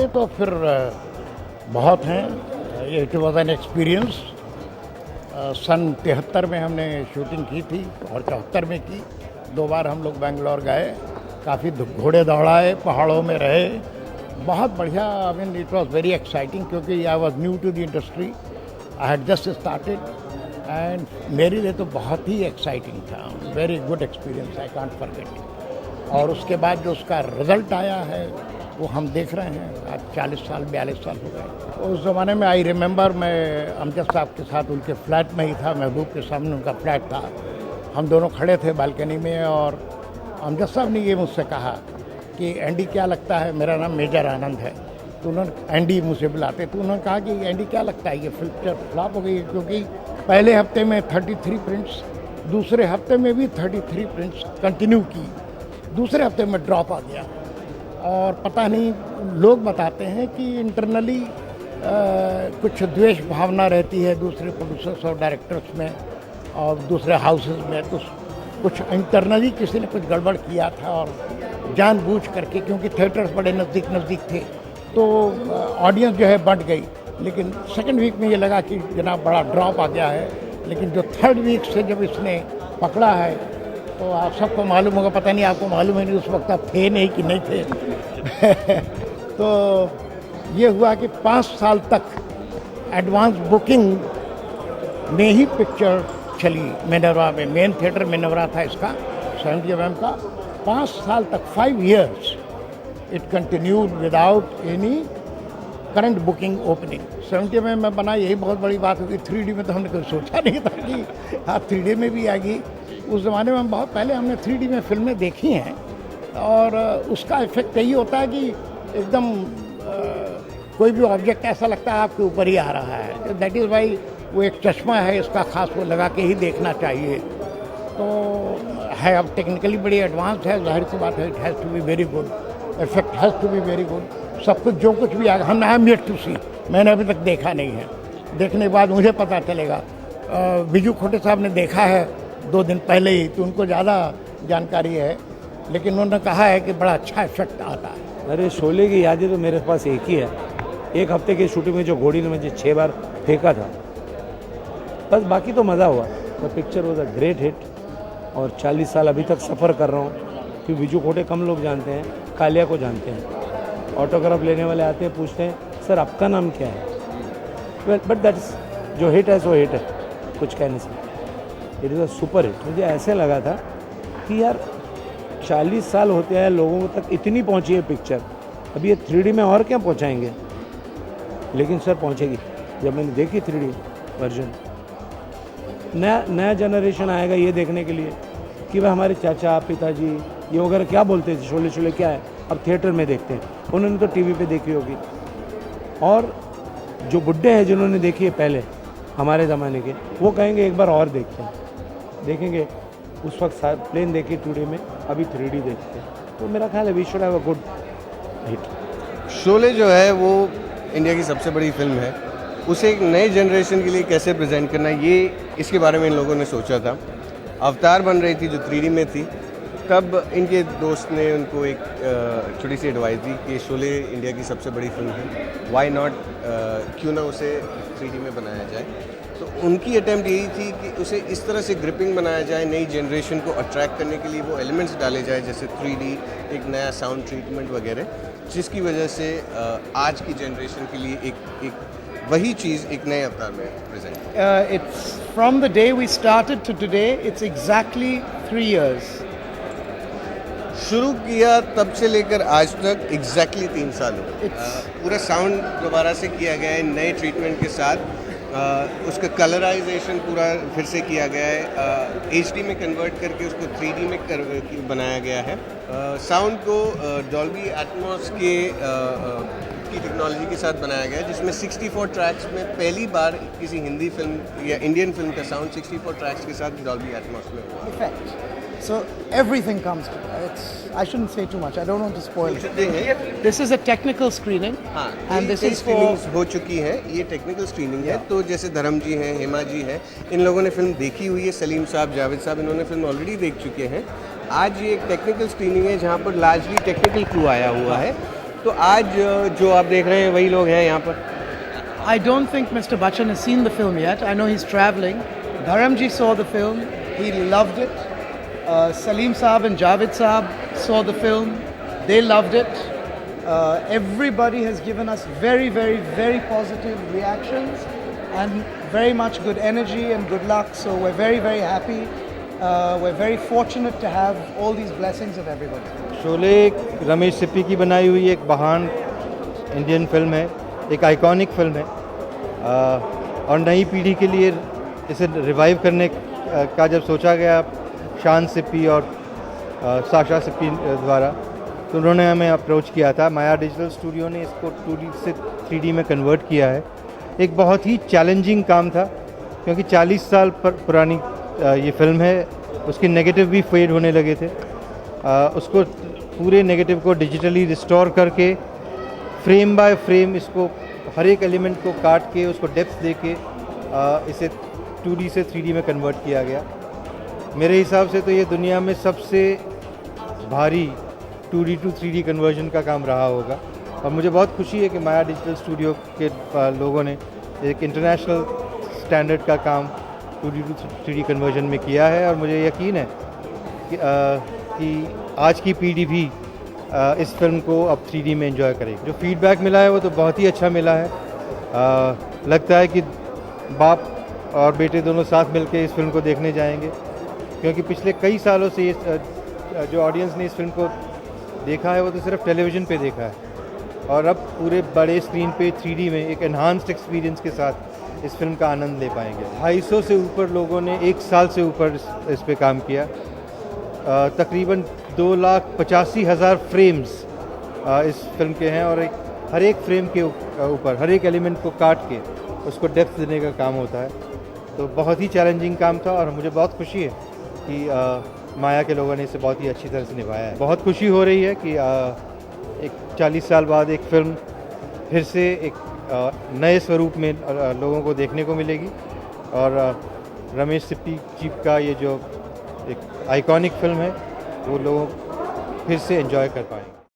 घंटे तो फिर बहुत हैं। It was an experience. सन 73 में हमने शूटिंग की थी और 74 में की। 2 बार हम लोग बेंगलोर गए, काफ़ी घोड़े दौड़ाए, पहाड़ों में रहे, बहुत बढ़िया। I mean it was very exciting क्योंकि I was new to the industry, I had just started and मेरे लिए तो बहुत ही एक्साइटिंग था। Very good experience, I can't forget. और उसके बाद जो उसका रिज़ल्ट आया है वो हम देख रहे हैं। आज 40 साल 42 साल हो गए। उस ज़माने में आई रिमेंबर मैं अमजद साहब के साथ उनके फ्लैट में ही था, महबूब के सामने उनका फ्लैट था। हम दोनों खड़े थे बालकनी में और अमजद साहब ने ये मुझसे कहा कि एंडी क्या लगता है, मेरा नाम मेजर आनंद है, तो उन्होंने एंडी मुझे बुलाते, तो उन्होंने कहा कि एंडी क्या लगता है ये पिक्चर फ्लॉप हो गई है, क्योंकि पहले हफ्ते में 33 प्रिंट्स, दूसरे हफ्ते में भी 33 प्रिंट्स कंटिन्यू की, दूसरे हफ्ते में ड्रॉप आ गया। और पता नहीं, लोग बताते हैं कि इंटरनली कुछ द्वेष भावना रहती है दूसरे प्रोड्यूसर्स और डायरेक्टर्स में और दूसरे हाउसेस में, तो कुछ इंटरनली किसी ने कुछ गड़बड़ किया था और जानबूझ करके, क्योंकि थिएटर्स बड़े नज़दीक थे तो ऑडियंस जो है बढ़ गई। लेकिन सेकंड वीक में ये लगा कि जनाब बड़ा ड्रॉप आ गया है, लेकिन जो थर्ड वीक से जब इसने पकड़ा है तो आप सबको मालूम होगा, पता नहीं आपको मालूम है नहीं, उस वक्त आप थे नहीं कि नहीं थे तो ये हुआ कि 5 साल तक एडवांस बुकिंग में ही पिक्चर चली मिनर्वा में। मेन थिएटर मिनर्वा था इसका 70 mm का। 5 साल तक, 5 years it continued without any current booking opening. 70 में बना, यही बहुत बड़ी बात होगी। 3D में तो हमने कभी सोचा नहीं था कि हाँ 3D में भी आएगी। उस ज़माने में बहुत पहले हमने 3D में फिल्में देखी हैं और उसका इफेक्ट यही होता है कि एकदम कोई भी ऑब्जेक्ट ऐसा लगता है आपके ऊपर ही आ रहा है। दैट इज़ वाई वो एक चश्मा है इसका ख़ास, वो लगा के ही देखना चाहिए। तो है, अब टेक्निकली बड़ी एडवांस है, जाहिर सी बात है, it has to be very good, effect has to be very good. सब कुछ जो कुछ भी आएगा, हम I am yet to see, मैंने अभी तक देखा नहीं है। देखने के बाद मुझे पता चलेगा। बिजू खोटे साहब ने देखा है 2 दिन पहले ही, तो उनको ज़्यादा जानकारी है, लेकिन उन्होंने कहा है कि बड़ा अच्छा इफेक्ट आता है। अरे शोले की यादें तो मेरे पास एक ही है। एक हफ्ते की शूटिंग में जो घोड़ी ने मुझे 6 बार फेंका था, बस बाकी तो मज़ा हुआ। The picture was a great hit और 40 साल अभी तक सफ़र कर रहा हूँ कि बिजू खोटे कम लोग जानते हैं, कालिया को जानते हैं। ऑटोग्राफ लेने वाले आते हैं, पूछते हैं सर आपका नाम क्या है। बट दैट्स, जो हिट है सो हिट है, कुछ कहने से। It is a super hit. मुझे ऐसे लगा था कि यार 40 साल होते हैं, लोगों तक इतनी पहुंची है पिक्चर, अभी ये 3D में और क्या पहुंचाएंगे, लेकिन सर पहुंचेगी। जब मैंने देखी 3D वर्जन, नया जनरेशन आएगा ये देखने के लिए कि वह हमारे चाचा पिताजी ये वगैरह क्या बोलते थे, शोले शोले क्या है, अब थिएटर में देखते हैं। उन्होंने तो टीवी पे देखी होगी, और जो बुड्ढे हैं जिन्होंने देखी है पहले हमारे ज़माने के, वो कहेंगे एक बार और देखते हैं, देखेंगे। उस वक्त प्लेन देखी 2D में, अभी 3D देखते हैं। तो मेरा ख्याल है we should have a good hit. Sholay जो है वो इंडिया की सबसे बड़ी फिल्म है, उसे एक नए जनरेशन के लिए कैसे प्रेजेंट करना, ये इसके बारे में इन लोगों ने सोचा था। अवतार बन रही थी जो 3D में थी, तब इनके दोस्त ने उनको एक छोटी सी एडवाइस दी कि शोले इंडिया की सबसे बड़ी फिल्म है, वाई नॉट, क्यों ना उसे 3D में बनाया जाए। तो उनकी अटेम्प्ट यही थी कि उसे इस तरह से ग्रिपिंग बनाया जाए, नई जनरेशन को अट्रैक्ट करने के लिए वो एलिमेंट्स डाले जाए, जैसे 3D, एक नया साउंड ट्रीटमेंट वगैरह, जिसकी वजह से आज की जनरेशन के लिए एक वही चीज़ एक नए अवतार में present. It's from the day we started to today, it's exactly 3 years. शुरू किया तब से लेकर आज तक एग्जैक्टली 3 साल हुए। पूरा साउंड दोबारा से किया गया है नए ट्रीटमेंट के साथ। उसका कलराइजेशन पूरा फिर से किया गया है, HD में कन्वर्ट करके उसको 3D में बनाया गया है। साउंड को डॉल्बी एटमॉस की टेक्नोलॉजी के साथ बनाया गया है, जिसमें 64 ट्रैक्स में पहली बार किसी हिंदी फिल्म या इंडियन फिल्म का साउंड 64 ट्रैक्स के साथ डॉल्बी एटमॉस में हुआ। Effect. So everything comes together. I shouldn't say too much. I don't want to spoil it. This is a technical screening. हाँ, and this is स्क्रीनिंग्स हो चुकी है, ये टेक्निकल स्क्रीनिंग है। तो जैसे धर्म जी हैं, हेमा जी हैं, इन लोगों ने फिल्म देखी हुई है, सलीम साहब, जावेद साहब, इन्होंने फिल्म ऑलरेडी देख चुके हैं। आज ये एक टेक्निकल स्क्रीनिंग है जहाँ पर लार्जली टेक्निकल क्रू आया हुआ है। तो आज जो आप देख रहे हैं वही लोग हैं यहाँ पर। I don't think Mr. Bachchan has seen the film yet. I know he's traveling. Dharamji saw the film. He loved it. Salim Saab and Javed Saab saw the film. They loved it. Everybody has given us very, very, very positive reactions and very much good energy and good luck. So we're very, very happy. We're very fortunate to have all these blessings of everybody. Sholay एक रमेश सिप्पी की बनाई हुई एक महान Indian film है, एक iconic film है और नई पीढ़ी के लिए इसे रिवाइव करने का जब सोचा गया शान सिप्पी और साशा सिप्पी द्वारा, तो उन्होंने हमें अप्रोच किया था। माया डिजिटल स्टूडियो ने इसको 2D से 3D में कन्वर्ट किया है। एक बहुत ही चैलेंजिंग काम था क्योंकि 40 साल पुरानी ये फिल्म है, उसके नेगेटिव भी फेड होने लगे थे। उसको पूरे नेगेटिव को डिजिटली रिस्टोर करके फ्रेम बाय फ्रेम इसको हर एक एलिमेंट को काट के उसको डेप्थ दे के इसे 2D से 3D में कन्वर्ट किया गया। मेरे हिसाब से तो ये दुनिया में सबसे भारी 2D to 3D कन्वर्जन का काम रहा होगा और मुझे बहुत खुशी है कि माया डिजिटल स्टूडियो के लोगों ने एक इंटरनेशनल स्टैंडर्ड का काम 2D to 3D कन्वर्जन में किया है और मुझे यकीन है कि आज की पीढ़ी भी इस फिल्म को अब 3D में एंजॉय करेगी। जो फीडबैक मिला है वो तो बहुत ही अच्छा मिला है। लगता है कि बाप और बेटे दोनों साथ मिलकर इस फिल्म को देखने जाएंगे क्योंकि पिछले कई सालों से जो ऑडियंस ने इस फिल्म को देखा है वो तो सिर्फ टेलीविज़न पे देखा है और अब पूरे बड़े स्क्रीन पे 3D में एक एनहांस्ड एक्सपीरियंस के साथ इस फिल्म का आनंद ले पाएंगे। 250 से ऊपर लोगों ने 1 साल से ऊपर इस पे काम किया। तकरीबन 2,85,000 फ्रेम्स इस फिल्म के हैं और हर एक फ्रेम के ऊपर हर एक एलिमेंट को काट के उसको डेप्थ देने का काम होता है। तो बहुत ही चैलेंजिंग काम था और मुझे बहुत खुशी है कि माया के लोगों ने इसे बहुत ही अच्छी तरह से निभाया है। बहुत खुशी हो रही है कि एक 40 साल बाद एक फ़िल्म फिर से एक नए स्वरूप में लोगों को देखने को मिलेगी और रमेश सिप्पी जी का ये जो एक आइकॉनिक फिल्म है वो लोग फिर से एंजॉय कर पाएंगे।